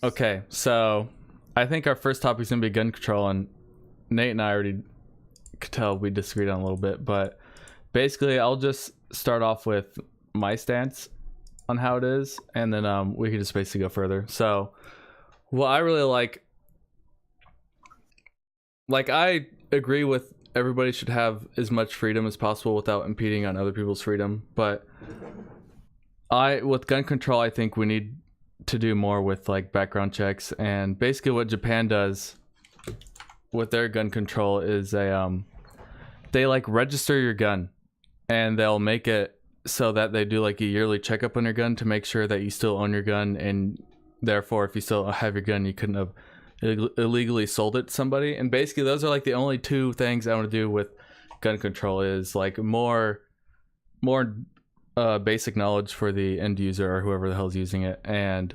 Okay, so I think our first topic is gonna be gun control, and Nate and I already could tell we disagreed on a little bit, but basically, I'll just start off with my stance on how it is, and then we can just basically go further. So, what I really like I agree with everybody should have as much freedom as possible without impeding on other people's freedom, but with gun control, I think we need to do more with like background checks, and basically what Japan does with their gun control is they like register your gun, and they'll make it so that they do like a yearly checkup on your gun to make sure that you still own your gun, and therefore if you still have your gun you couldn't have illegally sold it to somebody. And basically those are like the only two things I want to do with gun control, is like more basic knowledge for the end user or whoever the hell's using it, and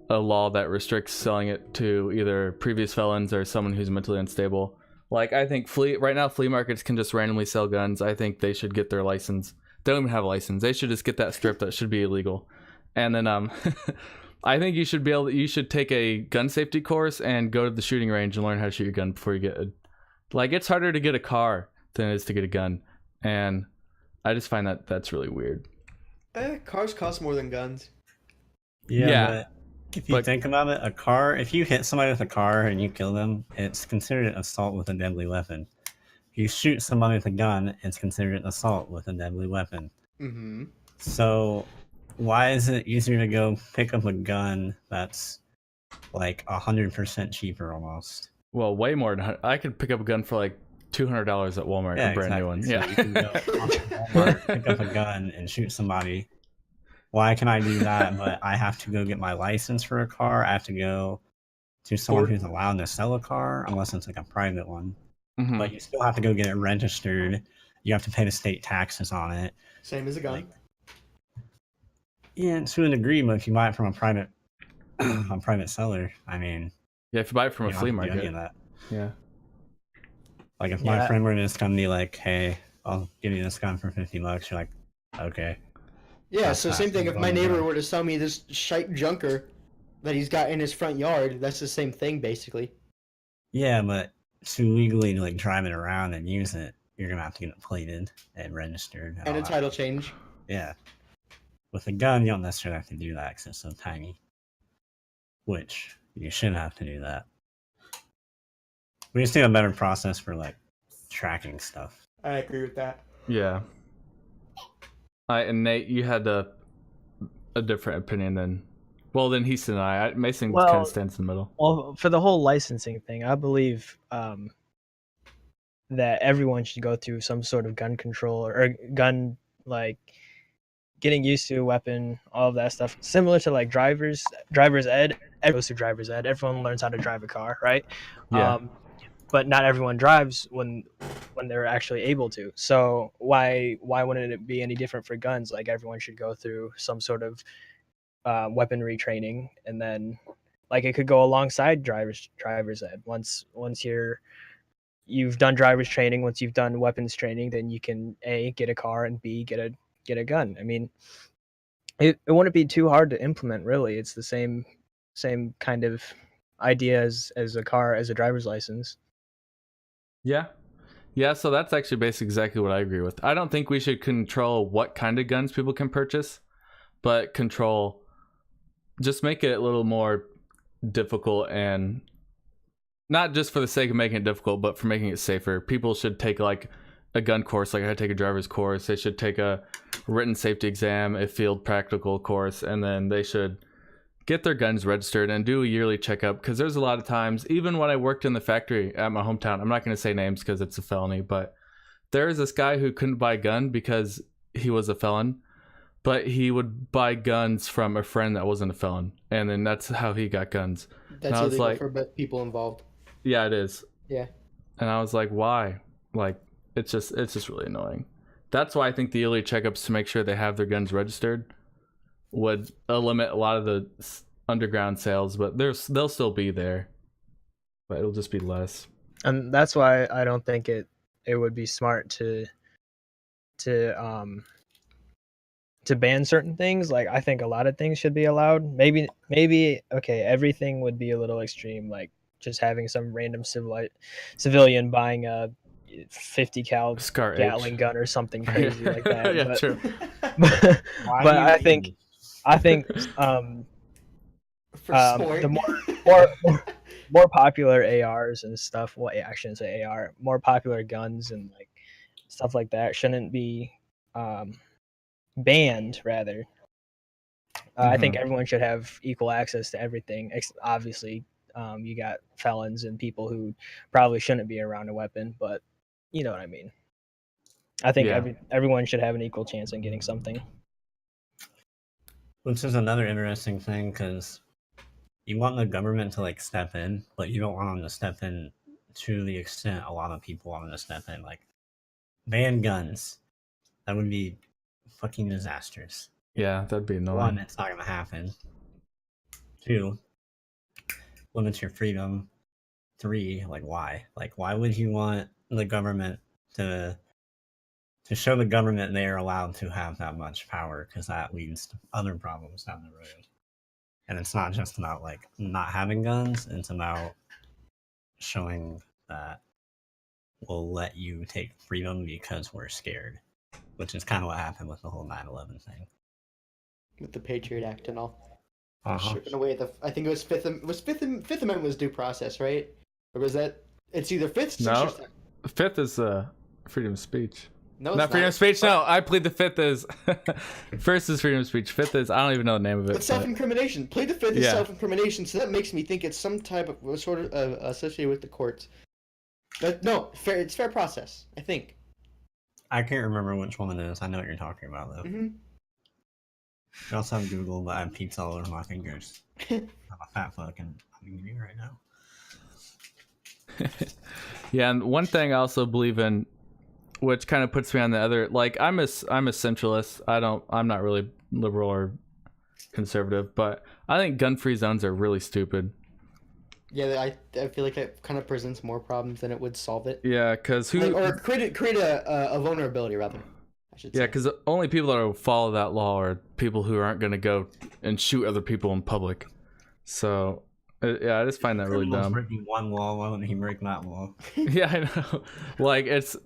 a law that restricts selling it to either previous felons or someone who's mentally unstable. Like, I think right now flea markets can just randomly sell guns. I think they should get their license. They don't even have a license. They should just get that strip. That should be illegal. And then I think you should take a gun safety course and go to the shooting range and learn how to shoot your gun before you get it's harder to get a car than it is to get a gun. And I just find that that's really weird. Cars cost more than guns. Yeah. But if you think about it, if you hit somebody with a car and you kill them, it's considered assault with a deadly weapon. If you shoot somebody with a gun, it's considered assault with a deadly weapon. Mm-hmm. So why is it easier to go pick up a gun that's like 100% cheaper almost? Well, way more than I could pick up a gun for like $200 at Walmart, a brand new one. So yeah, you can go to Walmart, pick up a gun and shoot somebody. Why can I do that, but I have to go get my license for a car? I have to go to someone who's allowed to sell a car, unless it's like a private one. Mm-hmm. But you still have to go get it registered. You have to pay the state taxes on it. Same as a gun. Yeah, to a degree, but if you buy it from a private seller, I mean... Yeah, if you buy it from a flea market. Any of that. Yeah. Like, if my friend were to just come and be like, hey, I'll give you this gun for $50, you're like, okay. Yeah, so same thing. If my neighbor were to sell me this shite junker that he's got in his front yard, that's the same thing, basically. Yeah, but to legally like drive it around and use it, you're gonna have to get it plated and registered. And a title change. Yeah. With a gun, you don't necessarily have to do that because it's so tiny. Which, you shouldn't have to do that. We just need a better process for like tracking stuff. I agree with that. Yeah. And Nate, you had a different opinion than Heath and I. Mason kind of stands in the middle. Well, for the whole licensing thing, I believe that everyone should go through some sort of gun control or gun, like, getting used to a weapon, all of that stuff. Similar to like driver's ed. Everyone goes through driver's ed. Everyone learns how to drive a car, right? Yeah. But not everyone drives when they're actually able to. So why wouldn't it be any different for guns? Like, everyone should go through some sort of weaponry training, and then like it could go alongside driver's ed. Once you've done driver's training, once you've done weapons training, then you can A, get a car, and B, get a gun. I mean, it wouldn't be too hard to implement, really. It's the same kind of idea as a driver's license. Yeah, so that's actually basically exactly what I agree with. I don't think we should control what kind of guns people can purchase, but just make it a little more difficult, and not just for the sake of making it difficult, but for making it safer. People should take like a gun course, like I had to take a driver's course. They should take a written safety exam, a field practical course, and then they should get their guns registered and do a yearly checkup, because there's a lot of times, even when I worked in the factory at my hometown, I'm not going to say names because it's a felony, but there's this guy who couldn't buy a gun because he was a felon, but he would buy guns from a friend that wasn't a felon, and then that's how he got guns. That's illegal for people involved. Yeah, it is. Yeah. And I was like, why? Like, it's just really annoying. That's why I think the yearly checkups to make sure they have their guns registered would limit a lot of the underground sales, but they'll still be there, but it'll just be less. And that's why I don't think it would be smart to to ban certain things. Like I think a lot of things should be allowed. Maybe okay, everything would be a little extreme, like just having some random civilian buying a 50 cal Scar Gatling H. gun or something crazy like that. Yeah, but, true. but Why but do you I need- think For sport. the more popular ARs and stuff. Well, I shouldn't say AR. More popular guns and like stuff like that shouldn't be banned. Rather, I think everyone should have equal access to everything. Obviously, you got felons and people who probably shouldn't be around a weapon, but you know what I mean. I think Yeah. everyone should have an equal chance in getting something. Which is another interesting thing, because you want the government to like step in, but you don't want them to step in to the extent a lot of people want them to step in. Like ban guns, that would be fucking disastrous. Yeah, that'd be annoying. One, it's not gonna happen. Two, limits your freedom. Three, like why? Like why would you want the government to show the government they are allowed to have that much power? Because that leads to other problems down the road. And it's not just about like not having guns, it's about showing that we'll let you take freedom because we're scared, which is kind of what happened with the whole 9/11 thing. With the Patriot Act and all. Uh-huh. Stripping away I think it was Fifth Amendment was due process, right? Or was that? It's either fifth, sixth, No. or seventh. Fifth is freedom of speech. No, it's Not freedom of speech. No, I plead the fifth is first is freedom of speech. Fifth is I don't even know the name of it. It's self-incrimination. Plead the fifth is Yeah. self-incrimination, so that makes me think it's some type of sort of associated with the courts. But no, it's fair process, I think. I can't remember which one it is. I know what you're talking about though. Mm-hmm. You also have Google, but I have pizza all over my fingers. I'm a fat fuck and I'm eating you right now. Yeah, and one thing I also believe in, which kind of puts me on the other, like I'm a centralist. I'm not really liberal or conservative, but I think gun-free zones are really stupid. Yeah, I feel like that kind of presents more problems than it would solve it. Yeah, because Or create a vulnerability rather. I should say. Yeah, because the only people that will follow that law are people who aren't going to go and shoot other people in public. So, yeah, I just find that really dumb. Breaking one law, why wouldn't he break that law? Yeah, I know. Like, it's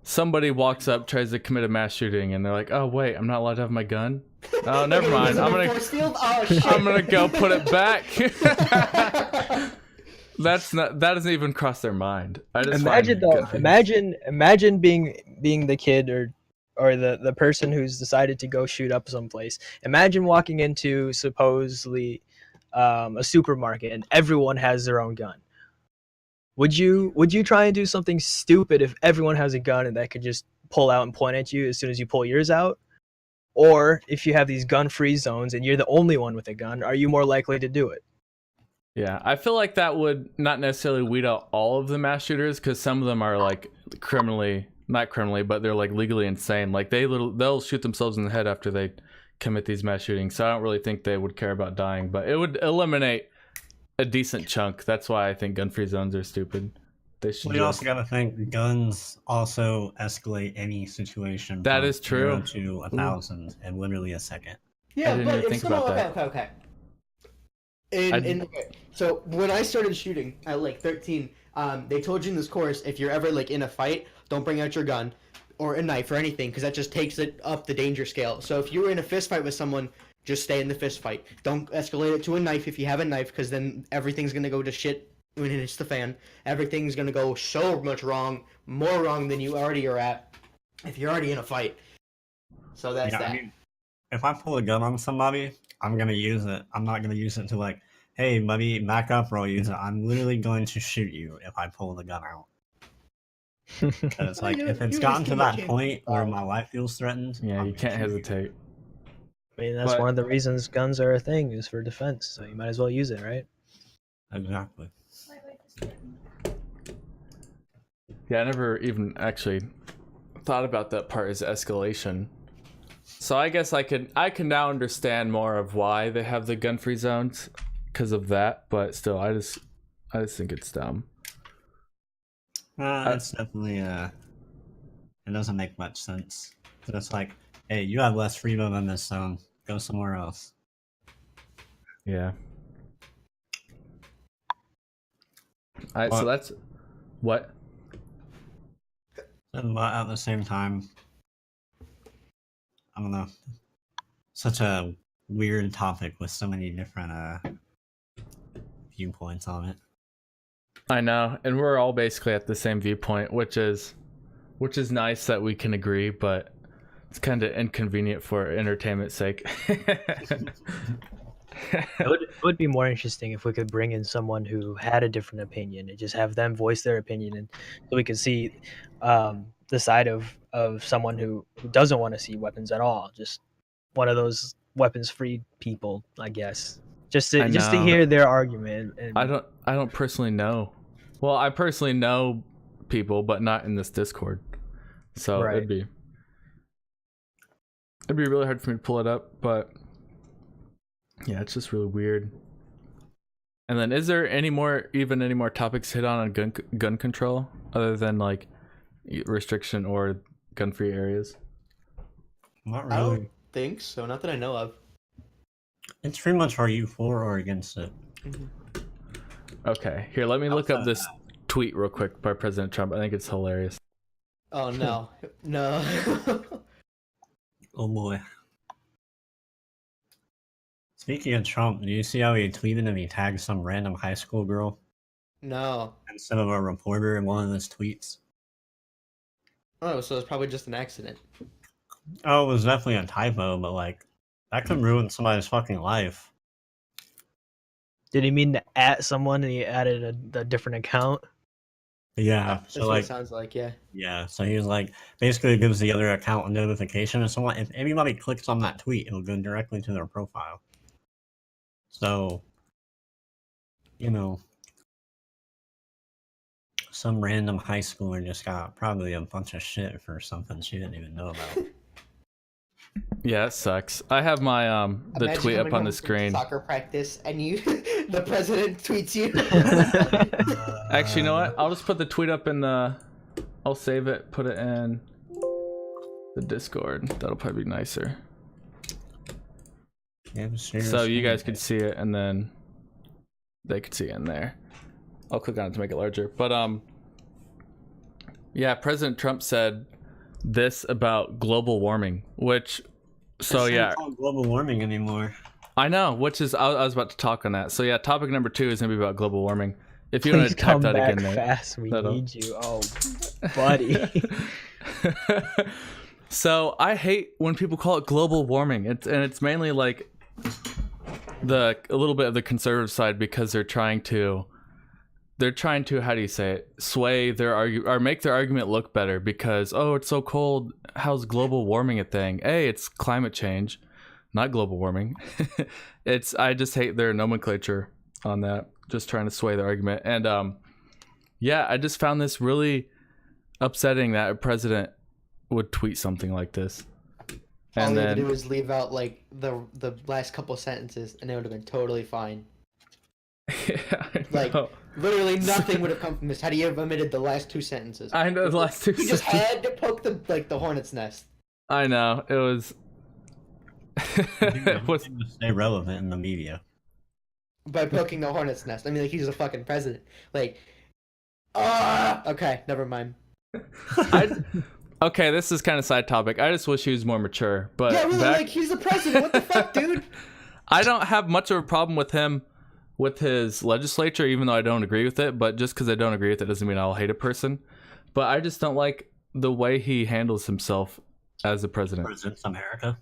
somebody walks up, tries to commit a mass shooting, and they're like, "Oh wait, I'm not allowed to have my gun." Oh, never mind. I'm gonna go put it back. That doesn't even cross their mind. I just Imagine though. Imagine being the kid or the person who's decided to go shoot up someplace. Imagine walking into supposedly a supermarket and everyone has their own gun. Would you try and do something stupid if everyone has a gun and that could just pull out and point at you as soon as you pull yours out? Or if you have these gun-free zones and you're the only one with a gun, are you more likely to do it? Yeah, I feel like that would not necessarily weed out all of the mass shooters, because some of them are like not criminally, but they're like legally insane. Like they'll shoot themselves in the head after they commit these mass shootings. So I don't really think they would care about dying, but it would eliminate a decent chunk. That's why I think gun-free zones are stupid. They should. Well, you also gotta think guns also escalate any situation. That from is true. 0 to 1,000 in literally a second. Yeah, I didn't but even if think someone, about that. okay. Okay, so when I started shooting at like 13, they told you in this course, if you're ever like in a fight, don't bring out your gun or a knife or anything, because that just takes it up the danger scale. So if you were in a fist fight with someone, just stay in the fist fight. Don't escalate it to a knife if you have a knife, because then everything's gonna go to shit when it hits the fan. Everything's gonna go so much wrong, more wrong than you already are at if you're already in a fight. So that's that. I mean, if I pull a gun on somebody, I'm gonna use it. I'm not gonna use it to like, hey buddy, back up or I'll use it. I'm literally going to shoot you if I pull the gun out. Because like, if it's gotten to that point where my life feels threatened, Yeah, you can't hesitate. I mean, that's one of the reasons guns are a thing, is for defense. So you might as well use it, right? Exactly. Yeah, I never even actually thought about that part as escalation. So I guess I can now understand more of why they have the gun-free zones because of that. But still, I just think it's dumb. It's definitely it doesn't make much sense. It's like, Hey, you have less freedom in this zone. Go somewhere else. Yeah. All right, so But- that's what. But at the same time, I don't know. Such a weird topic with so many different viewpoints on it. I know, and we're all basically at the same viewpoint, which is nice that we can agree, but it's kind of inconvenient for entertainment's sake. It would be more interesting if we could bring in someone who had a different opinion and just have them voice their opinion, and so we could see the side of someone who doesn't want to see weapons at all. Just one of those weapons-free people, I guess. Just to know. hear their argument. And I don't personally know. Well, I personally know people, but not in this Discord. So Right. it'd be really hard for me to pull it up, but yeah, it's just really weird. And then, is there any more topics hit on gun control other than like restriction or gun-free areas? Not I really. don't think so. Not that I know of. It's pretty much are you for or against it? Okay, here, let me look up this tweet real quick by President Trump. I think it's hilarious. Oh no, no. Oh boy. Speaking of Trump, do you see how he tweeted and he tagged some random high school girl No. instead of a reporter in one of his tweets? Oh, so it's probably just an accident. Oh, it was definitely a typo, but like that could ruin somebody's fucking life. did he mean to at someone and he added a different account? Yeah. That's So what like, it sounds like. Yeah. yeah. So he was like, basically gives the other account a notification, and someone, if anybody clicks on that tweet, it'll go directly to their profile. So, you know, some random high schooler just got probably a bunch of shit for something she didn't even know about. Yeah, it sucks. I have my the Imagine tweet up coming on home the from screen. Soccer practice, and you, the president tweets you. Actually, you know what? I'll just put the tweet up in the. I'll save it, put it in the Discord. That'll probably be nicer. Yeah, So you guys could see it, and then they could see it in there. I'll click on it to make it larger. But yeah, President Trump said this about global warming, which, so yeah, Called global warming anymore. I know, which is I was about to talk on that. So yeah, topic number 2 is gonna be about global warming. If you want Please to type come that back again, Nate. fast. We That'll- need you. Oh, buddy. So I hate when people call it global warming. It's mainly like a little bit of the conservative side, because they're trying to how do you say it, sway their or make their argument look better, because it's so cold, how's global warming a thing? Hey, it's climate change, not global warming. I just hate their nomenclature on that, just trying to sway their argument. And yeah, I just found this really upsetting that a president would tweet something like this. All And you have to then do is leave out like the last couple sentences, and it would have been totally fine. yeah, I Like, know. literally nothing would have come from this had he have omitted the last 2 sentences. I know the last 2 He just sentences. had to poke the hornet's nest. I know, it was it was To stay relevant in the media. By poking the hornet's nest. I mean, like, he's a fucking president. Like, okay, never mind. okay, this is kind of side topic. I just wish he was more mature. But Yeah, really, like, he's the president. What the fuck, dude? I don't have much of a problem with him, with his legislature, even though I don't agree with it. But just because I don't agree with it doesn't mean I'll hate a person. But I just don't like the way he handles himself as a president. President's America.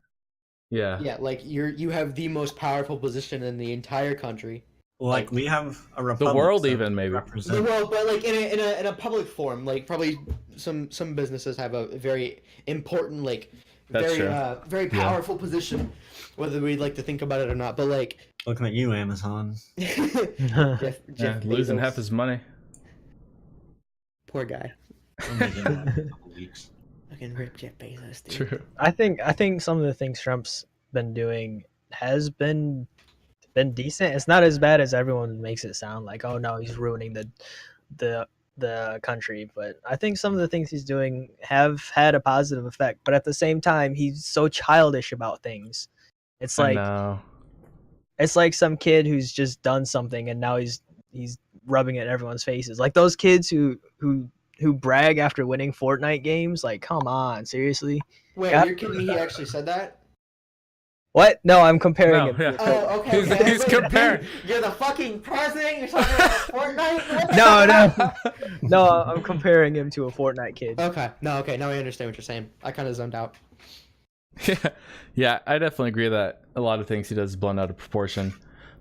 Yeah. Yeah, like, you have the most powerful position in the entire country. Like we have a republic. The world, so even maybe. represent- Well, but like in a public forum, like probably some businesses have a very important, like That's true. very powerful position, whether we'd like to think about it or not. But like, Looking at you, Amazon. Jeff Yeah, losing Bezos, half his money. poor guy. I'm making that in a couple weeks. Fucking rip Jeff Bezos, dude. True. I think some of the things Trump's been doing has been decent. It's not as bad as everyone makes it sound like. Oh no, he's ruining the the country, but I think some of the things he's doing have had a positive effect. But at the same time, he's so childish about things. It's I like know. it's like some kid who's just done something and now he's rubbing it in everyone's faces. Like those kids who brag after winning Fortnite games. Like, come on, seriously? Wait, God- you're kidding me? He actually said that? What? No, I'm comparing No, him. yeah. To a Oh, okay. He's- okay. he's Wait, comparing- dude, you're the fucking president. You're talking about Fortnite. No, I'm comparing him to a Fortnite kid. Okay. No. Okay. Now I understand what you're saying. I kind of zoned out. Yeah, I definitely agree that a lot of things he does is blown out of proportion.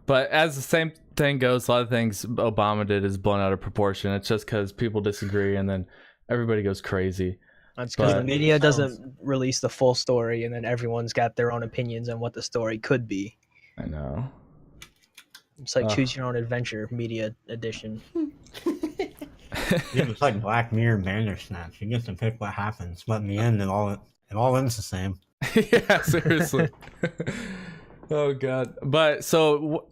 But as the same thing goes, a lot of things Obama did is blown out of proportion. It's just because people disagree and then everybody goes crazy. That's because the But- media doesn't release the full story, and then everyone's got their own opinions on what the story could be. I know. It's like Ugh. choose your own adventure, media edition. Yeah, it's like Black Mirror Bandersnatch. You get to pick what happens, but in the end, it all ends the same. Yeah, seriously. Oh god. But so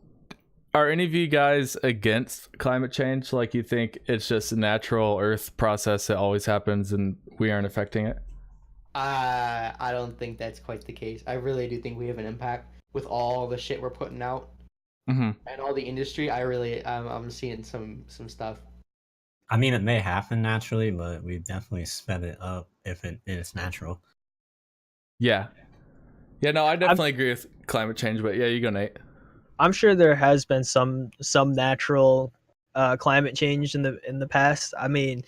are any of you guys against climate change? Like, you think it's just a natural earth process that always happens and we aren't affecting it? I don't think that's quite the case. I really do think we have an impact with all the shit we're putting out Mm-hmm. and all the industry. I'm seeing some stuff. I mean, it may happen naturally, but we definitely sped it up if it is natural. Yeah. Yeah, no, I definitely agree with climate change, but yeah, you go, Nate. I'm sure there has been some natural climate change in the past. I mean,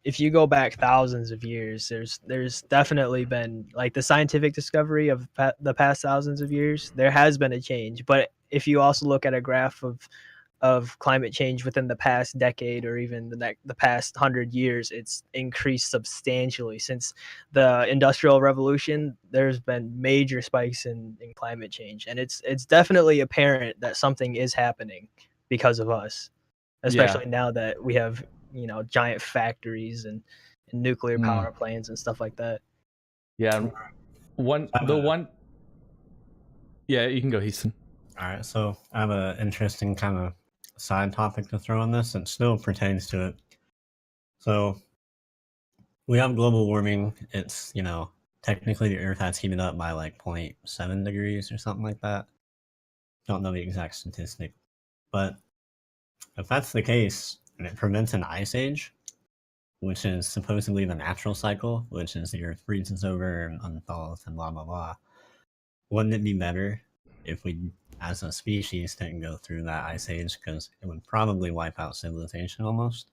if you go back thousands of years, there's definitely been, like, the scientific discovery of the past thousands of years. There has been a change, but if you also look at a graph of climate change within the past decade or even the past 100 years, it's increased substantially. Since the Industrial Revolution, there's been major spikes in climate change, and it's definitely apparent that something is happening because of us, especially now that we have, giant factories and nuclear power plants and stuff like that. Yeah. Yeah, you can go, Houston. All right, so I have an interesting kind of side topic to throw on this. It still pertains to it. So we have global warming. It's, technically the Earth has heated up by like 0.7 degrees or something like that. Don't know the exact statistic. But if that's the case, and it prevents an ice age, which is supposedly the natural cycle, which is the Earth freezes over and unthaws and blah, blah, blah, wouldn't it be better if we, as a species, didn't go through that ice age, because it would probably wipe out civilization almost?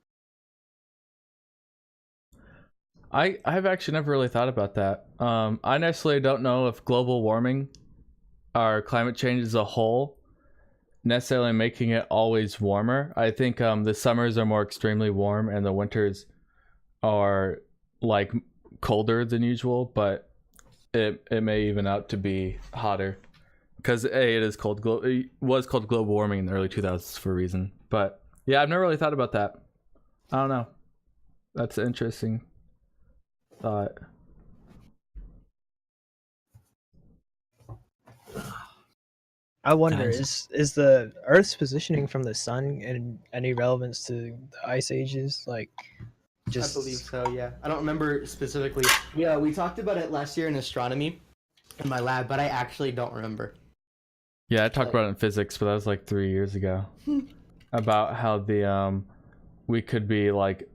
I've actually never really thought about that. I necessarily don't know if global warming or climate change as a whole necessarily making it always warmer. I think the summers are more extremely warm and the winters are like colder than usual, but it may even out to be hotter. Because it is called it was called global warming in the early 2000s for a reason. But yeah, I've never really thought about that. I don't know. That's an interesting thought. I wonder, Guys. is the Earth's positioning from the sun in any relevance to the ice ages? Like, just I believe so. Yeah, I don't remember specifically. Yeah, we talked about it last year in astronomy in my lab, but I actually don't remember. Yeah, I talked about it in physics, but that was like 3 years ago. About how the we could be like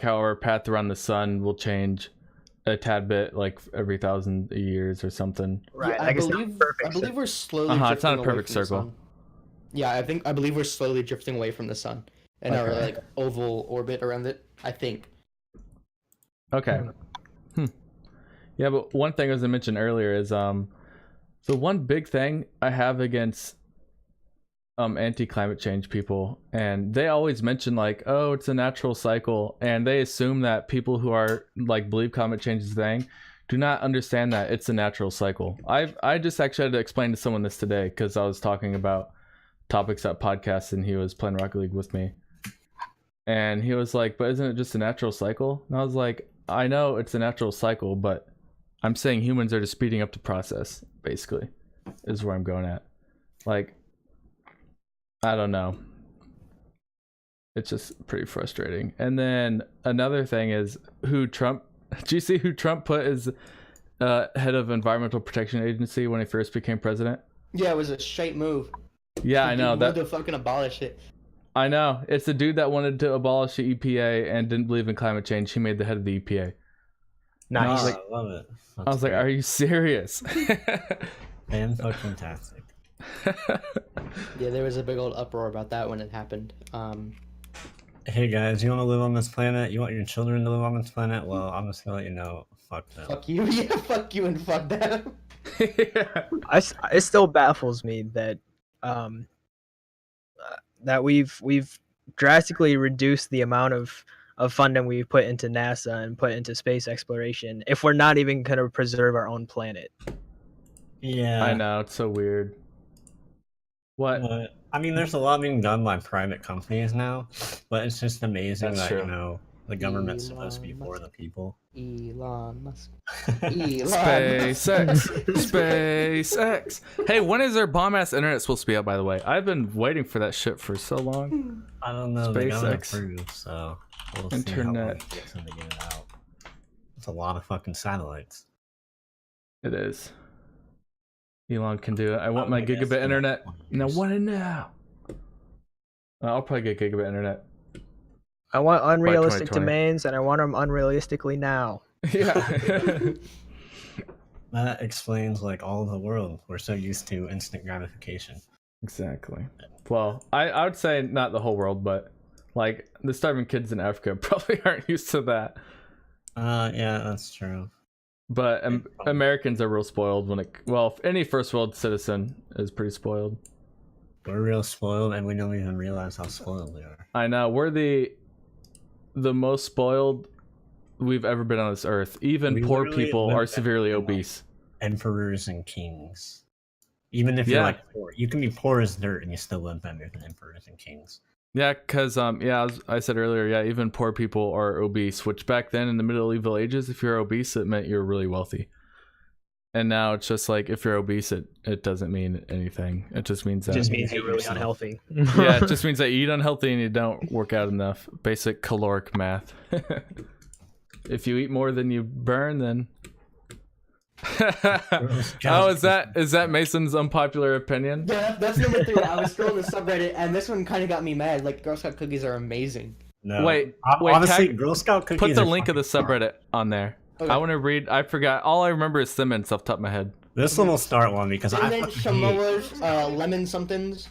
how our path around the sun will change a tad bit, like every 1,000 years or something. right. Yeah, I guess not I perfect. believe we're slowly. It's not a drifting away perfect from the circle. sun. Yeah, I believe we're slowly drifting away from the sun and our Okay. like oval orbit around it. I think. Okay. Yeah, but one thing as I mentioned earlier is the one big thing I have against anti-climate change people, and they always mention like, oh, it's a natural cycle, and they assume that people who are like believe climate change is a thing do not understand that it's a natural cycle. I just actually had to explain to someone this today because I was talking about topics at podcasts and he was playing Rocket League with me, and he was like, but isn't it just a natural cycle? And I was like, I know it's a natural cycle, but I'm saying humans are just speeding up the process, basically, is where I'm going at. Like, I don't know. It's just pretty frustrating. And then another thing is who Trump. Do you see who Trump put as head of Environmental Protection Agency when he first became president? Yeah, it was a shite move. Yeah, I know He that. wanted to fucking abolish it. I know. It's the dude that wanted to abolish the EPA and didn't believe in climate change. He made the head of the EPA. Nice. I love it. I was like, are you serious? And fucking fantastic. Yeah, there was a big old uproar about that when it happened. Hey guys, you want to live on this planet? You want your children to live on this planet? Well, I'm just gonna let you know, fuck them. Fuck you. Yeah, fuck you and fuck them. Yeah. It still baffles me that that we've drastically reduced the amount of funding we put into NASA and put into space exploration if we're not even going to preserve our own planet. Yeah, I know, it's so weird. What? I mean, there's a lot being done by private companies now, but it's just amazing That's that true. you know the government's Elon supposed to be for the people. Elon Musk. Elon SpaceX. SpaceX. Hey, when is their bomb ass internet supposed to be up, by the way? I've been waiting for that shit for so long. I don't know. They got it SpaceX. approved, so we'll see Internet. how long it takes them to get it out. It's a lot of fucking satellites. It is. Elon can do it. I want I'm my gonna guess gigabit in internet. 20 Now, years. what in now? I'll probably get gigabit internet. I want unrealistic 2020. demands, and I want them unrealistically now. Yeah. That explains like all of the world. We're so used to instant gratification. Exactly. Well, I would say not the whole world, but like the starving kids in Africa probably aren't used to that. Yeah, that's true. But Americans are real spoiled when it. Well, any first world citizen is pretty spoiled. We're real spoiled, and we don't even realize how spoiled we are. I know we're the most spoiled we've ever been on this earth. Even We poor literally people live are better severely than, obese. Emperors and kings. Even if you're Yeah. like poor, you can be poor as dirt and you still live better than emperors and kings. Yeah, because I said earlier, yeah, even poor people are obese. Which back then in the medieval ages, if you're obese, it meant you're really wealthy. And now it's just like if you're obese, it doesn't mean anything. It just means It that just you means hate you're really yourself. unhealthy. yeah, it just means that you eat unhealthy and you don't work out enough. Basic caloric math. If you eat more than you burn, then oh, is that Mason's unpopular opinion? Yeah, that's number 3. I was scrolling the subreddit, and this one kind of got me mad. Like, Girl Scout cookies are amazing. No. Wait, honestly, tag- Girl Scout cookies. Put the are link of the fucking hard. subreddit on there. Okay. I want to read. I forgot. All I remember is Simmons off the top of my head. This one will start one because And I then fucking hate. Shamoa's lemon somethings.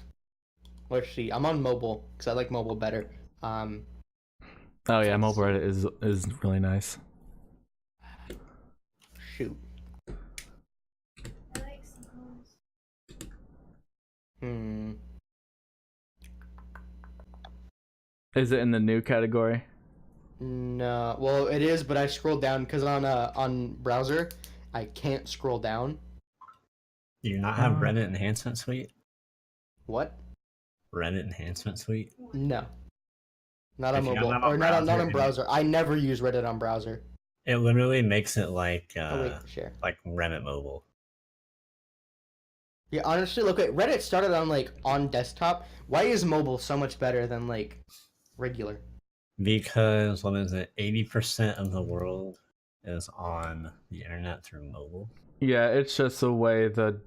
Let's see. I'm on mobile because I like mobile better. Oh yeah, mobile Reddit is really nice. Shoot. Is it in the new category? No. Well, it is, but I scrolled down because on browser, I can't scroll down. Do you not have Reddit Enhancement Suite? What? Reddit Enhancement Suite? No. Not on If you don't mobile have on or not on browser, browser. I never use Reddit on browser. It literally makes it like Oh wait, share. like Reddit mobile. Yeah, honestly, look, Reddit started on desktop. Why is mobile so much better than like regular? Because what is it? 80% of the world is on the internet through mobile. Yeah, it's just the way the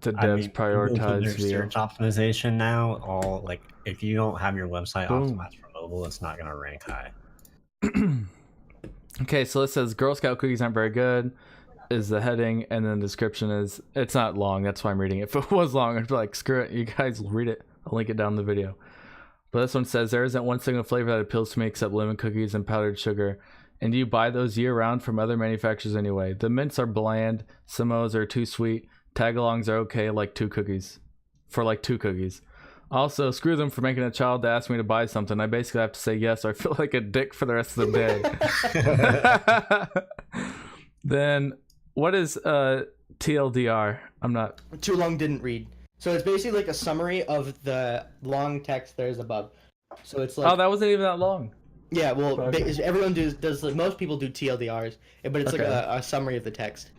devs I mean, Google did prioritize their view. search optimization now. All like if you don't have your website Boom. optimized for mobile, it's not gonna rank high. Okay, so it says Girl Scout cookies aren't very good is the heading, and then the description is, it's not long, that's why I'm reading it. If it was long, I'd be like, screw it, you guys read it. I'll link it down in the video. But this one says, there isn't one single flavor that appeals to me except lemon cookies and powdered sugar. And you buy those year round from other manufacturers anyway. The mints are bland, Samoas are too sweet, tagalongs are okay like 2 cookies. For like 2 cookies. Also, screw them for making a child to ask me to buy something. I basically have to say yes or I feel like a dick for the rest of the day. Then, what is TLDR? I'm not... Too long didn't read. So it's basically like a summary of the long text there is above. So it's like... Oh, that wasn't even that long. Yeah, well, Okay. everyone does most people do TLDRs, but it's like Okay. a summary of the text.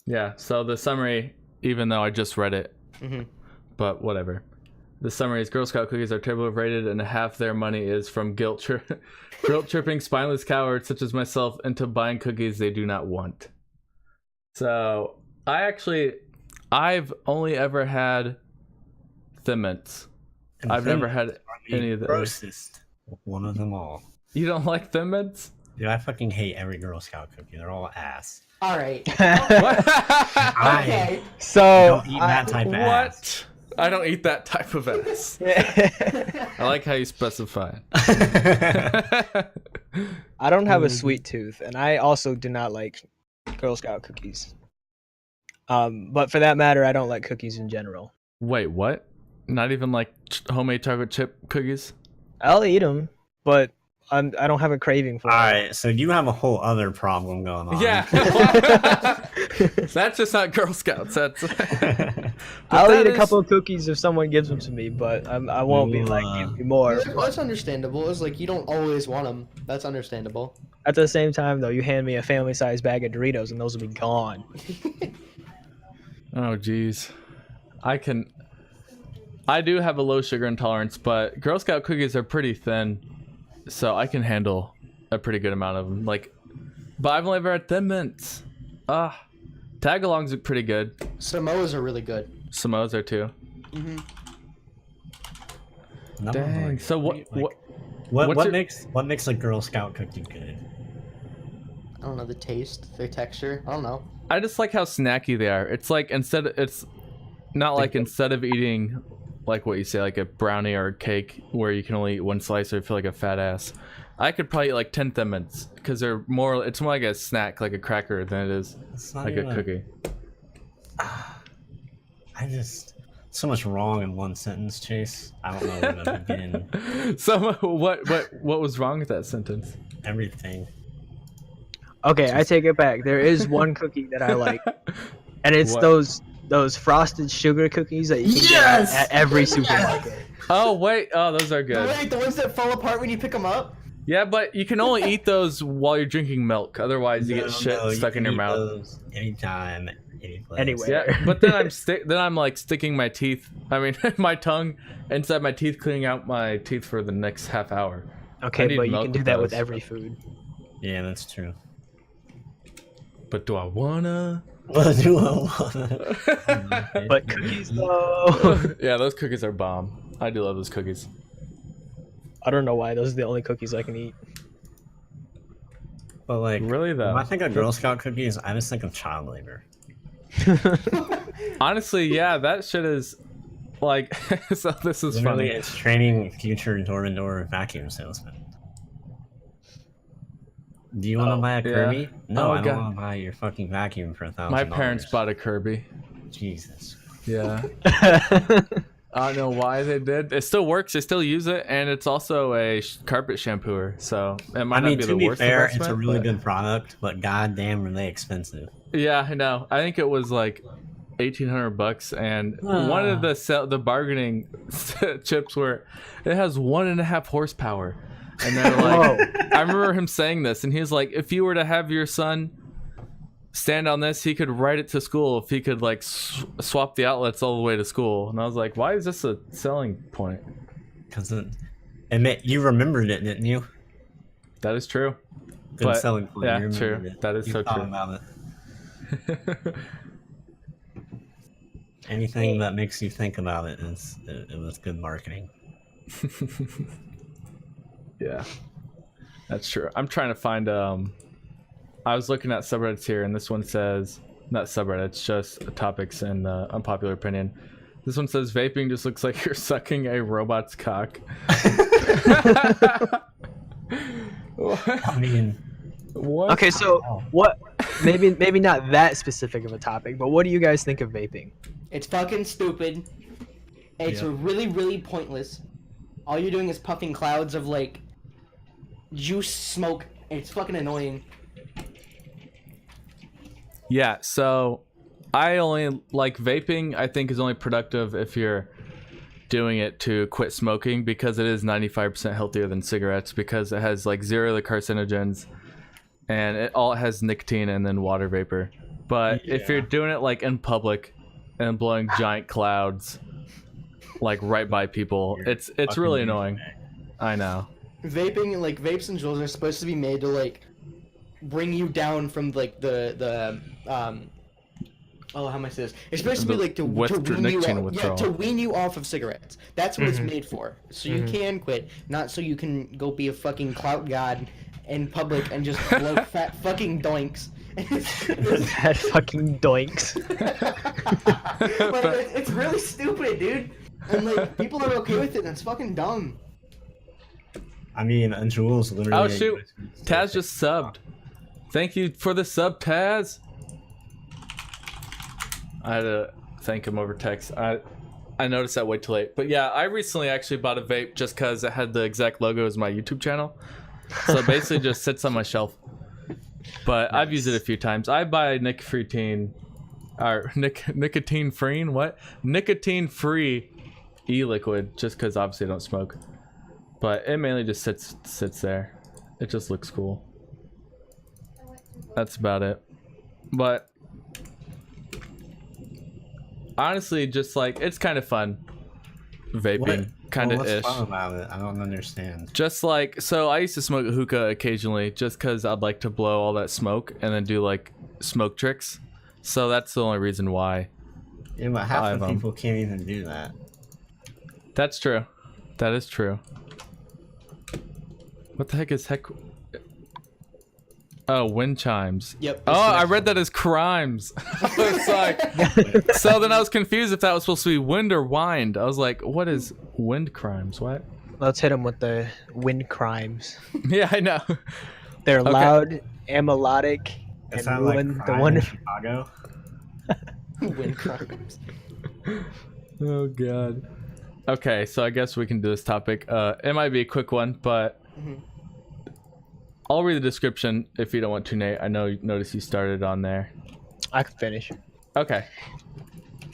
Yeah, so the summary, even though I just read it, Mm-hmm. but whatever. The summary is Girl Scout cookies are terribly overrated, and half their money is from guilt tripping spineless cowards such as myself into buying cookies they do not want. So I've only ever had Thin Mints. And I've Thin never had Mints are any the of those. grossest one of them all. You don't like Thin Mints? Dude, I fucking hate every Girl Scout cookie. They're all ass. All right. What? Okay. So Don't eat that type of What? ass. I don't eat that type of ass. I like how you specify it. I don't have a sweet tooth, and I also do not like Girl Scout cookies. But for that matter, I don't like cookies in general. Wait, what? Not even like homemade chocolate chip cookies? I'll eat them, but I don't have a craving for All them. right, so you have a whole other problem going on. Yeah. That's just not Girl Scouts. That's. I'll that eat a is- couple of cookies if someone gives them to me, but I won't be like, give me more. That's understandable. It's like you don't always want them. That's understandable. At the same time, though, you hand me a family-sized bag of Doritos, and those will be gone. Oh, geez. I do have a low sugar intolerance, but Girl Scout cookies are pretty thin, so I can handle a pretty good amount of them. But I've only ever had Thin Mints. Tagalongs are pretty good. Samoas are really good. Samoas are too. No, Dang. like, So what's your- what makes a Girl Scout cookie good? I don't know the taste, the texture. I don't know. I just like how snacky they are. It's like instead of eating like what you say, like a brownie or a cake where you can only eat one slice or feel like a fat ass, I could probably eat like 10 Thin Mints because it's more like a snack, like a cracker, than it is It's not like even a cookie. So much wrong in one sentence, Chase. I don't know where to begin. So what was wrong with that sentence? Everything. Okay, I take it back. There is one cookie that I like, and it's What? those frosted sugar cookies that you can get at every supermarket. Oh wait, those are good. Wait, the ones that fall apart when you pick them up? Yeah, but you can only eat those while you're drinking milk. Otherwise, you get shit you stuck in can your eat mouth. those anytime, any place. Anyway. Yeah, but then I'm like sticking my teeth. I mean, my tongue inside my teeth, cleaning out my teeth for the next half hour. I Okay, need but you milk can do with that with those. every food. Yeah, that's true. But do I wanna? What do I want? But cookies, though. Yeah, those cookies are bomb. I do love those cookies. I don't know why. Those are the only cookies I can eat. But like, Really though. when I think of Girl Scout cookies, I just think of child labor. Honestly, yeah, that shit is like. So this is Literally, funny. it's training future door-to-door vacuum salesmen. Do you want to buy a yeah. Kirby? No, Oh, I don't God. want to buy your fucking vacuum for $1,000. My parents bought a Kirby. Jesus. Yeah. I don't know why they did. It still works. They still use it, and it's also a carpet shampooer. So it might I mean, not be to the be worst fair, it's a investment, really but- good product, but goddamn, are they expensive? Yeah, I know. I think it was like $1,800, and one of the bargaining chips were it has 1.5 horsepower, and they're like, I remember him saying this, and he was like, if you were to have your son stand on this, he could ride it to school if he could like swap the outlets all the way to school. And I was like, why is this a selling point? Because you remembered it, didn't you? That is true. Good But, selling point. yeah, You remembered true. it. That is You so thought true. about it. Anything that makes you think about it it was good marketing. Yeah, that's true. I'm trying to find I was looking at subreddits here, and this one says, not subreddits, just topics and unpopular opinion. This one says vaping just looks like you're sucking a robot's cock. I mean, What? Okay, so what? Maybe not that specific of a topic, but what do you guys think of vaping? It's fucking stupid. It's Yeah. really, really pointless. All you're doing is puffing clouds of like juice smoke. It's fucking annoying. Yeah, so I only like vaping. I think is only productive if you're doing it to quit smoking, because it is 95% healthier than cigarettes, because it has like zero of the carcinogens, and it has nicotine and then water vapor. But if you're doing it like in public and blowing giant clouds, like right by people. You're It's fucking really doing annoying. it. I know. Vaping, like vapes and jewels, are supposed to be made to like bring you down from like the oh, how am I say this? It's supposed to be The like to wean you nicotine off, withdrawal. to wean you off of cigarettes. That's what it's Mhm. made for. So you can quit, not so you can go be a fucking clout god in public and just blow fat fucking doinks. That fucking doinks. But it's really stupid, dude. And like people are okay with it, and it's fucking dumb. I mean, a Juul's literally. Oh a shoot, USB stick. Taz just subbed. Thank you for the sub, Taz. I had to thank him over text. I noticed that way too late. But yeah, I recently actually bought a vape just because it had the exact logo as my YouTube channel. So it basically just sits on my shelf. But I've used it a few times. I buy nicotine free, what? Nicotine free e-liquid just because obviously I don't smoke. But it mainly just sits there. It just looks cool. That's about it. But honestly, just like it's kind of fun vaping, kind of What's ish. fun about it? I don't understand. Just like, so I used to smoke hookah occasionally just because I'd like to blow all that smoke and then do like smoke tricks. So that's the only reason why. Yeah, but half Five the of 'em. people can't even do that. That's true. That is true. What the heck is heck? Oh, wind chimes. Yep. Oh, I read that as crimes. I was like, so then I was confused if that was supposed to be wind or wind. I was like, what is wind crimes? What? Let's hit them with the wind crimes. Yeah, I know. They're Okay. loud, melodic, and Is that like ruin the crime in wonderful. Chicago? Win crimes. Oh god. Okay, so I guess we can do this topic. It might be a quick one, but Mhm. I'll read the description if you don't want to, Nate. I know. Notice you started on there. I can finish. Okay.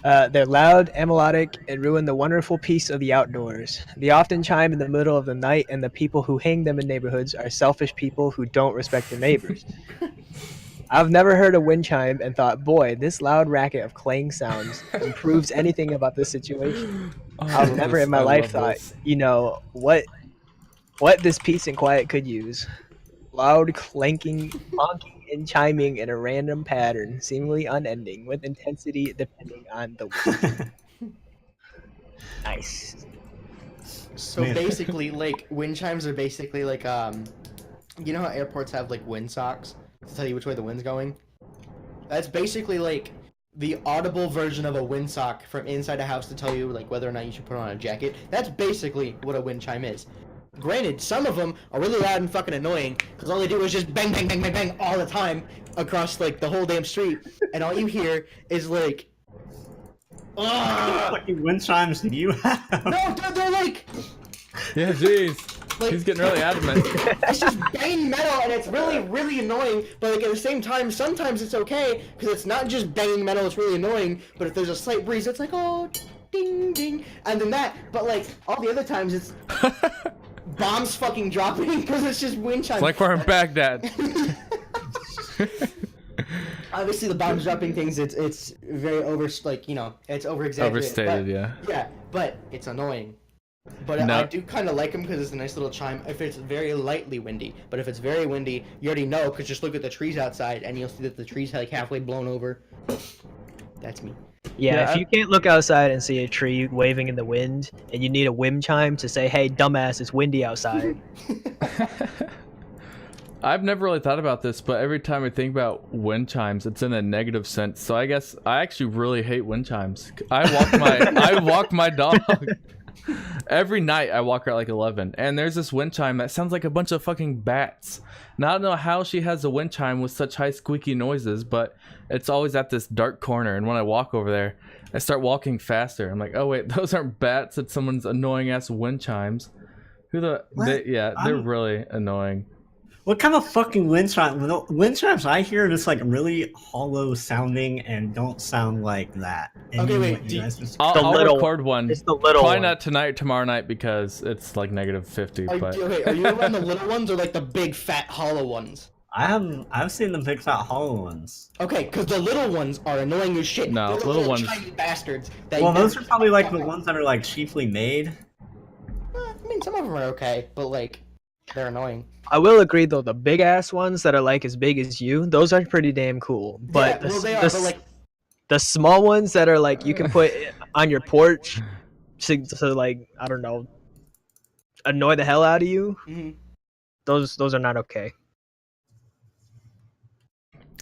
They're loud, melodic, and ruin the wonderful peace of the outdoors. They often chime in the middle of the night, and the people who hang them in neighborhoods are selfish people who don't respect their neighbors. I've never heard a wind chime and thought, boy, this loud racket of clang sounds improves anything about this situation. I've never in my life thought, you know, what this peace and quiet could use. Loud clanking, honking, and chiming in a random pattern, seemingly unending, with intensity depending on the wind. Nice. So Man. basically, like wind chimes are basically like you know how airports have like wind socks to tell you which way the wind's going? That's basically like the audible version of a windsock from inside a house to tell you like whether or not you should put on a jacket. That's basically what a wind chime is. Granted, some of them are really loud and fucking annoying because all they do is just bang, bang, bang, bang, bang all the time across like the whole damn street, and all you hear is like, What fucking wind chimes do you have? no, they're like, Yeah, jeez. like He's getting really adamant. it's just banging metal, and it's really, really annoying. But like at the same time, sometimes it's okay because it's not just banging metal; it's really annoying. But if there's a slight breeze, it's like oh, ding, ding, and then that. But like all the other times, it's bombs fucking dropping because it's just wind chimes. It's like we're in Baghdad. Obviously, the bombs dropping things, it's very it's over exaggerated. Overstated, yeah. Yeah, but it's annoying. But No. I do kind of like them because it's a nice little chime if it's very lightly windy. But if it's very windy, you already know because just look at the trees outside and you'll see that the trees like halfway blown over. That's me. Yeah, Yeah, if you can't look outside and see a tree waving in the wind, and you need a wind chime to say, hey, dumbass, it's windy outside. I've never really thought about this, but every time I think about wind chimes, it's in a negative sense. So I guess I actually really hate wind chimes. I walk my dog. Every night I walk her at like 11, and there's this wind chime that sounds like a bunch of fucking bats. Now I don't know how she has a wind chime with such high squeaky noises, but it's always at this dark corner, and when I walk over there, I start walking faster. I'm like, oh wait, those aren't bats, it's someone's annoying ass wind chimes. They're really annoying. What kind of fucking wind chime? The wind chimes I hear are just like really hollow sounding and don't sound like that. And Okay, you- wait, you do you- guys just- I'll little record one. It's the little Probably one. not tonight or tomorrow night because it's like negative 50. Are But you around the little ones or like the big fat hollow ones? I've seen the big fat hollow ones. Okay, because the little ones are annoying as shit. No, They're the little ones- tiny bastards. That Well, you those never are probably like the talk ones that are like cheaply made. about. I mean, some of them are okay, but like, they're annoying. I will agree though, the big ass ones that are like as big as you, those are pretty damn cool. But Yeah, well, they the, are, but like, the small ones that are like you can put on your porch to like, I don't know, annoy the hell out of you. mhm. Those are not okay.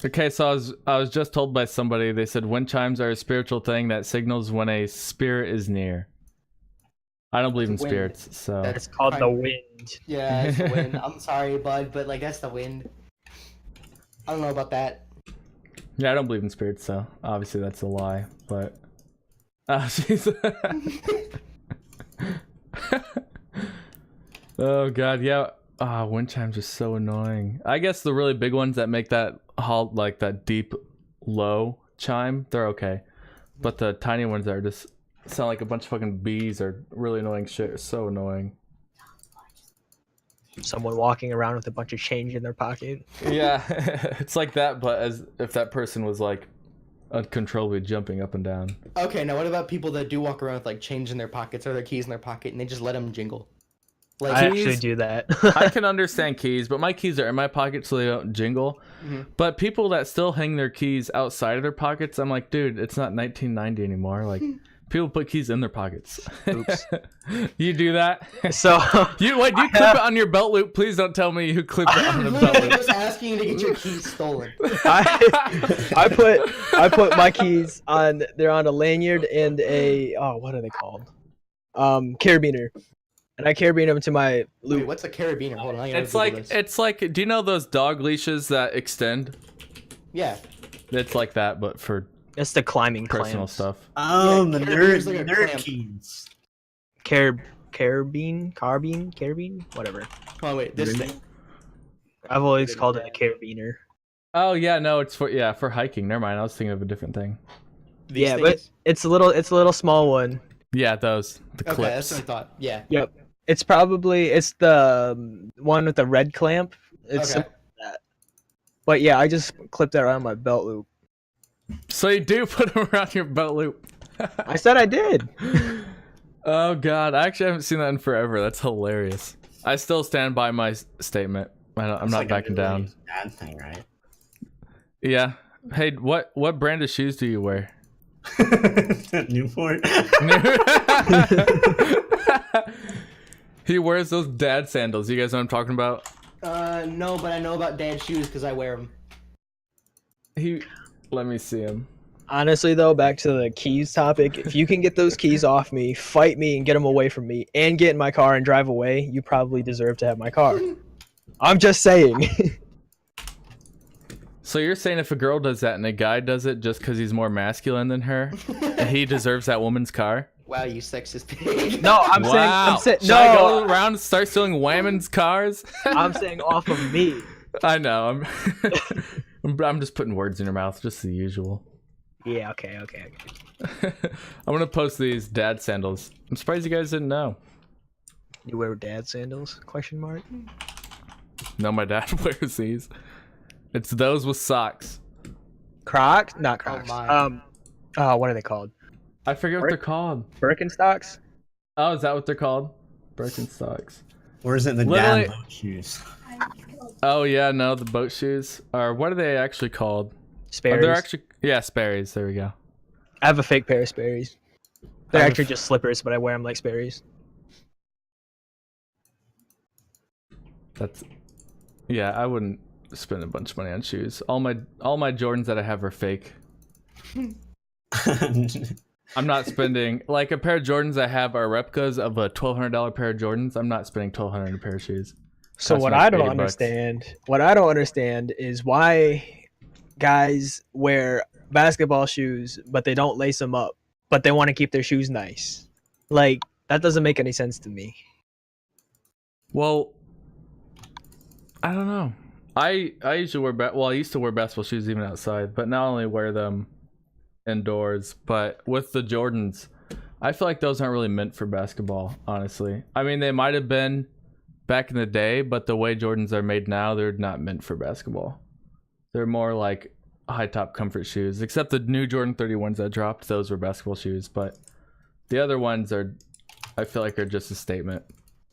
Okay, so I was just told by somebody, they said wind chimes are a spiritual thing that signals when a spirit is near. I don't believe in Wind. spirits, so That's It's called the fine. wind. Yeah, it's the wind. I'm sorry, bud, but like that's the wind. I don't know about that. yeah, I don't believe in spirits, so obviously that's a lie. But jeez. Oh god, yeah. Wind chimes are so annoying. I guess the really big ones that make that like that deep, low chime, they're okay. But the tiny ones that are just sound like a bunch of fucking bees are really annoying shit. It's so annoying. Someone walking around with a bunch of change in their pocket. Yeah, it's like that, but as if that person was like uncontrollably jumping up and down. Okay, now what about people that do walk around with like change in their pockets or their keys in their pocket and they just let them jingle? Like, I keys- actually do that. I can understand keys, but my keys are in my pocket so they don't jingle. Mhm. But people that still hang their keys outside of their pockets, I'm like, dude, it's not 1990 anymore. Like, people put keys in their pockets. Oops. You do that? So Do you clip it on your belt loop? Please don't tell me you clip it on I'm a belt literally loop. just asking you to get your keys stolen. I put my keys on. They're on a lanyard and a what are they called? Carabiner, and I carabine them to my loop. Wait, what's a carabiner? Hold on, I gotta It's Google like this. do you know those dog leashes that extend? Yeah. It's like that, but for It's the climbing personal clamps. stuff. Oh, Yeah, the carabine's like a nerd clamp. keys. Carabine, whatever. Oh wait, this thing. I've always called it a carabiner. Oh yeah, no, it's for hiking. Never mind, I was thinking of a different thing. These Yeah, but things? it's a little small one. Yeah, those the Okay, that's clips. what I thought. Yeah. Yep. It's the one with the red clamp. It's Okay. similar to that. But yeah, I just clipped that around my belt loop. So you do put them around your belt loop. I said I did. Oh god, I actually haven't seen that in forever. That's hilarious. I still stand by my statement. I'm It's not like a backing down. really bad thing, right? Yeah. Hey, what brand of shoes do you wear? Newport. He wears those dad sandals. You guys know what I'm talking about? No, but I know about dad's shoes because I wear them. Let me see him. Honestly, though, back to the keys topic. If you can get those keys off me, fight me and get them away from me, and get in my car and drive away, you probably deserve to have my car. I'm just saying. So you're saying if a girl does that and a guy does it just because he's more masculine than her, he deserves that woman's car? Wow, you sexist pig. No, I'm Wow. saying Should I go no. around and start stealing women's cars? I'm saying off of me. I know. I'm just putting words in your mouth, just the usual. Yeah. Okay. I'm gonna post these dad sandals. I'm surprised you guys didn't know. You wear dad sandals? ? No, my dad wears these. It's those with socks. Crocs? Not Crocs. my. What are they called? I forget what they're called. Birkenstocks? Oh, is that what they're called? Birkenstocks. Or is it the Literally- dad boat shoes? Oh yeah, no, the boat shoes. Or what are they actually called? Sperry's. They're actually Sperry's. There we go. I have a fake pair of Sperry's. They're I have a actually just slippers, but I wear them like Sperry's. Yeah, I wouldn't spend a bunch of money on shoes. All my Jordans that I have are fake. I'm not spending like a pair of Jordans I have are replicas of a $1,200 pair of Jordans. I'm not spending $1,200 on a pair of shoes. So Cost what me I don't $80. understand is why guys wear basketball shoes but they don't lace them up, but they want to keep their shoes nice. Like that doesn't make any sense to me. Well, I don't know. I usually wear I used to wear basketball shoes even outside, but now I only wear them indoors. But with the Jordans, I feel like those aren't really meant for basketball, honestly. I mean, they might have been back in the day, but the way Jordans are made now, they're not meant for basketball. They're more like high top comfort shoes, except the new Jordan 31s that dropped, those were basketball shoes, but the other ones are, I feel like, are just a statement.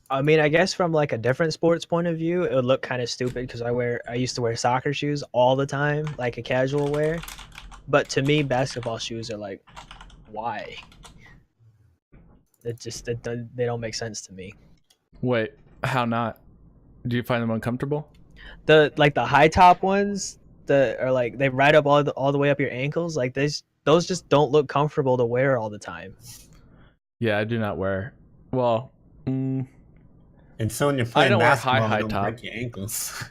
I mean, I guess from like a different sports point of view, it would look kind of stupid because I used to wear soccer shoes all the time, like a casual wear. But to me, basketball shoes are like, why? They don't make sense to me. Wait, how not? Do you find them uncomfortable? The high top ones that are like they ride up all the way up your ankles, like those just don't look comfortable to wear all the time. Yeah, I do not wear. Well, And so when you're playing don't wear basketball, high you don't top. break your ankles.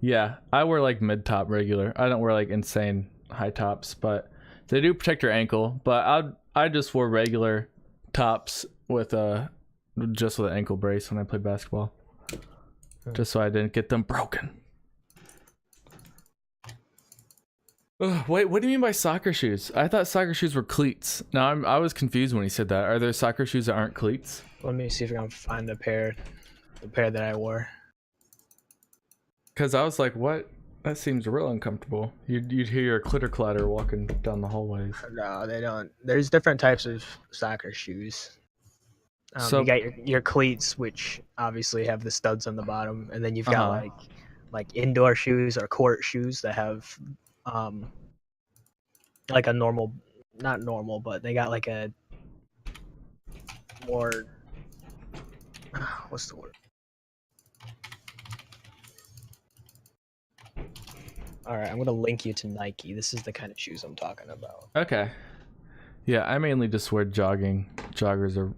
yeah, I wear like mid top regular. I don't wear like insane high tops, but they do protect your ankle. But I just wore regular tops with just with an ankle brace when I played basketball, just so I didn't get them broken. Ugh, wait, what do you mean by soccer shoes? I thought soccer shoes were cleats. No, I was confused when he said that. Are there soccer shoes that aren't cleats? Let me see if I can find the pair that I wore. Because I was like, what? That seems real uncomfortable. You'd hear your clitter clatter walking down the hallways. No, they don't. There's different types of soccer shoes. So you got your cleats, which obviously have the studs on the bottom, and then you've got like indoor shoes or court shoes that have like a normal, not normal, but they got like a more, what's the word? All right, I'm gonna link you to Nike. This is the kind of shoes I'm talking about. okay. Yeah, I mainly just wear joggers or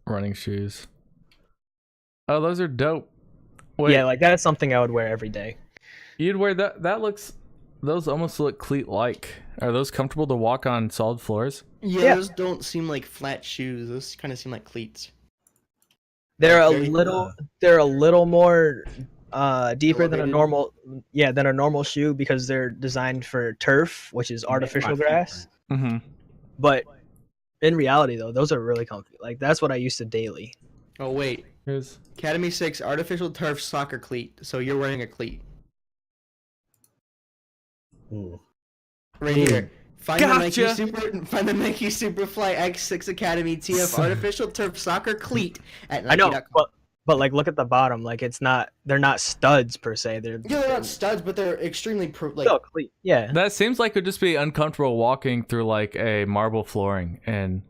running shoes. Oh, those are dope. Wait, Yeah, like that's something I would wear every day. you'd wear that? Those almost look cleat-like. Are those comfortable to walk on solid floors? Yeah, those don't seem like flat shoes. Those kind of seem like cleats. They're a Very- little more deeper than a Elevated. normal shoe because they're designed for turf, which is artificial grass. Mm-hmm. But in reality, though, those are really comfy. Like that's what I used to daily. Oh wait, Here's Academy 6 artificial turf soccer cleat. So you're wearing a cleat Ooh. right here. Find Gotcha. the Nike Superfly X6 Academy TF artificial turf soccer cleat at I know, Nike.com. but like look at the bottom. Like they're not studs per se. They're not studs, but they're extremely still cleat. Yeah. that seems like it would just be uncomfortable walking through like a marble flooring and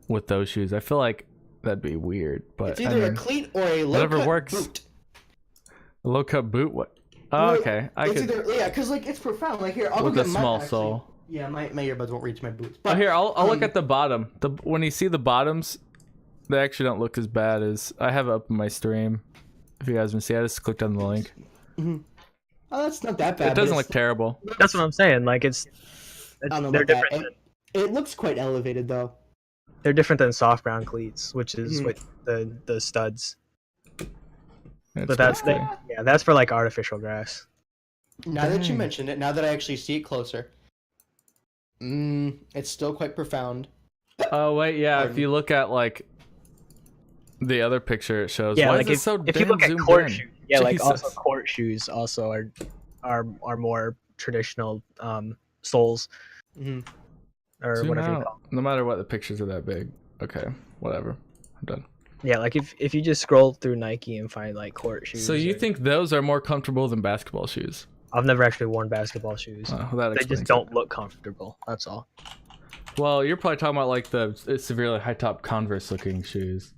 with those shoes. I feel like that'd be weird. But It's either a cleat or a low whatever cut works. boot. a low cut boot. What? Oh, okay. It's either because like it's profound. Like here, I'll with go a get small mine, sole. actually. Yeah, my earbuds won't reach my boots. Oh, But here I'll look at the bottom. When you see the bottoms, they actually don't look as bad as I have it up in my stream. If you guys can see, I just clicked on the link. oh, that's not that bad. It doesn't look terrible. That's what I'm saying. Like I don't know they're about that. different. It looks quite elevated though. They're different than soft ground cleats, which is with the studs. But that's that's for like artificial grass. Now that you mentioned it, now that I actually see it closer, it's still quite profound. Oh wait, yeah. If you look at like the other picture, it shows. Yeah, Why like is it so if you damn look at zoomed court in? shoes, yeah, like also Jesus. court shoes also are more traditional soles Mhm. or Zoom whatever you out. call. No matter what, the pictures are that big. Okay, whatever. I'm done. Yeah, like if you just scroll through Nike and find like court shoes. So you think those are more comfortable than basketball shoes? I've never actually worn basketball shoes. Oh, that They explains just don't look comfortable. That's all. it. Well, you're probably talking about like the severely high top Converse looking shoes.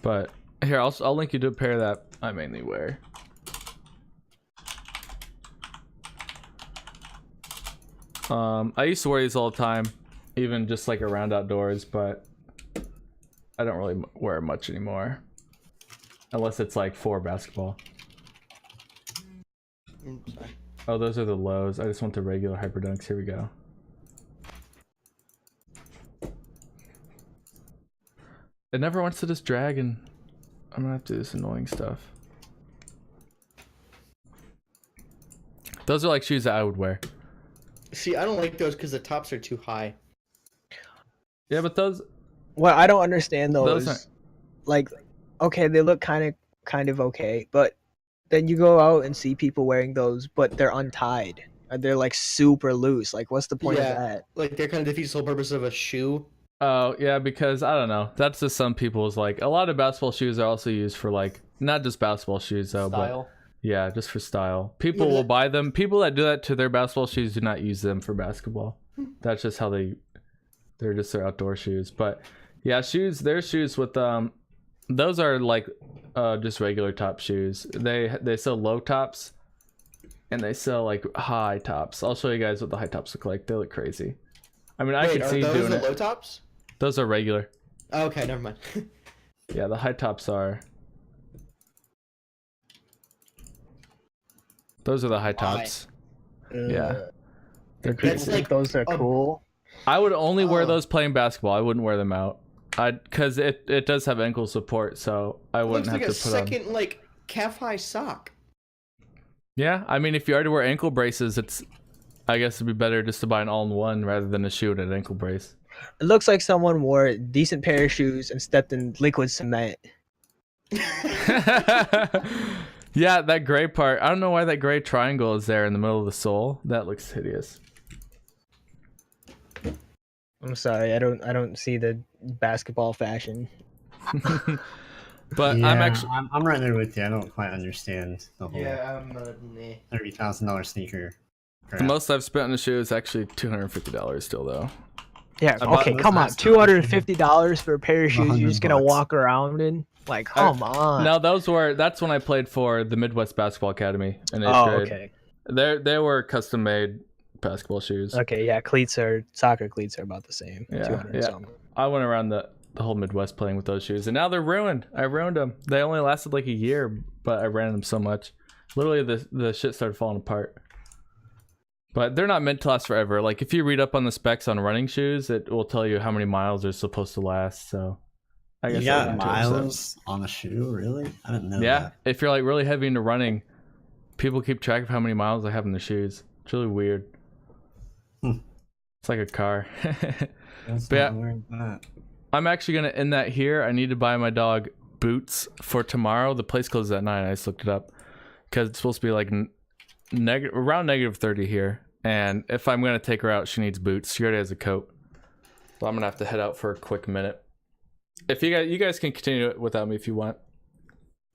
But here, I'll link you to a pair that I mainly wear. I used to wear these all the time, even just like around outdoors, but I don't really wear it much anymore, unless it's like for basketball. Sorry. Oh, those are the lows. I just want the regular Hyperdunks. Here we go. It never wants to just drag, and I'm gonna have to do this annoying stuff. Those are like shoes that I would wear. See, I don't like those because the tops are too high. Yeah, but those Well, I don't understand Those those. Like, okay, they look kind of kind of okay, but then you go out and see people wearing those, but they're untied. And they're like super loose. Like, what's the point of that? Like they're kind of defeats the whole purpose of a shoe. Oh yeah, because I don't know. That's just some people's like. A lot of basketball shoes are also used for like not just basketball shoes though, Style. but yeah, just for style. People Yeah, will buy them. People that do that to their basketball shoes do not use them for basketball. That's just how they're just their outdoor shoes. But yeah, shoes. Their shoes with those are like just regular top shoes. They sell low tops, and they sell like high tops. I'll show you guys what the high tops look like. They look crazy. I mean, I Wait, can are see those doing the it. low tops? Those are regular. Oh, okay, never mind. Yeah, the high tops are. Those are the high tops. Yeah. They're People That's crazy. think like those are a- cool. I would only wear Oh. those playing basketball. I wouldn't wear them out. Because it does have ankle support, so I wouldn't Looks like have a to put on. second like calf high sock. Yeah, I mean, if you already wear ankle braces, I guess it'd be better just to buy an all-in-one rather than a shoe and an ankle brace. It looks like someone wore a decent pair of shoes and stepped in liquid cement. Yeah, that gray part. I don't know why that gray triangle is there in the middle of the sole. That looks hideous. I'm sorry, I don't see the basketball fashion. But Yeah, I'm actually. I'm right there with you. I don't quite understand the whole Yeah, nah. $30,000 sneaker. The most I've spent on a shoe is actually $250 still, though. Yeah, I bought okay, those come on, last time. $250 for a pair of shoes you're just gonna $100. walk around in? Like, come on. No, that's when I played for the Midwest Basketball Academy in 8th Oh, grade. okay. They were custom made basketball shoes. Okay, yeah, soccer cleats are about the same. Yeah, 200 yeah. something. I went around the whole Midwest playing with those shoes, and now they're ruined. I ruined them. They only lasted like a year, but I ran them so much. Literally, the shit started falling apart. But they're not meant to last forever. Like if you read up on the specs on running shoes, it will tell you how many miles they're supposed to last. So I guess You I got wouldn't too upset. miles on the shoe, really? I didn't know Yeah, that. if you're like really heavy into running, people keep track of how many miles they have in their shoes. It's really weird. Hmm. It's like a car. That's But yeah. not weird, that. I'm actually gonna end that here. I need to buy my dog boots for tomorrow. The place closes at 9. I just looked it up because it's supposed to be like around negative 30 here. And if I'm gonna take her out, she needs boots. She already has a coat, so I'm gonna have to head out for a quick minute. If you guys can continue it without me if you want.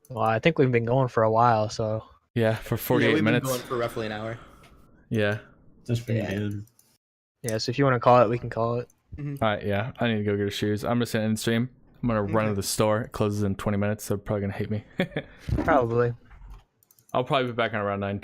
Well, I think we've been going for a while, so Yeah, for Yeah, 48 we've minutes. been going for roughly an hour. Yeah. That's pretty Yeah. good. yeah. So if you want to call it, we can call it. All right. Yeah. I need to go get her shoes. I'm just gonna end stream. I'm gonna run Okay. to the store. It closes in 20 minutes. So they're probably gonna hate me. Probably. I'll probably be back on around 9.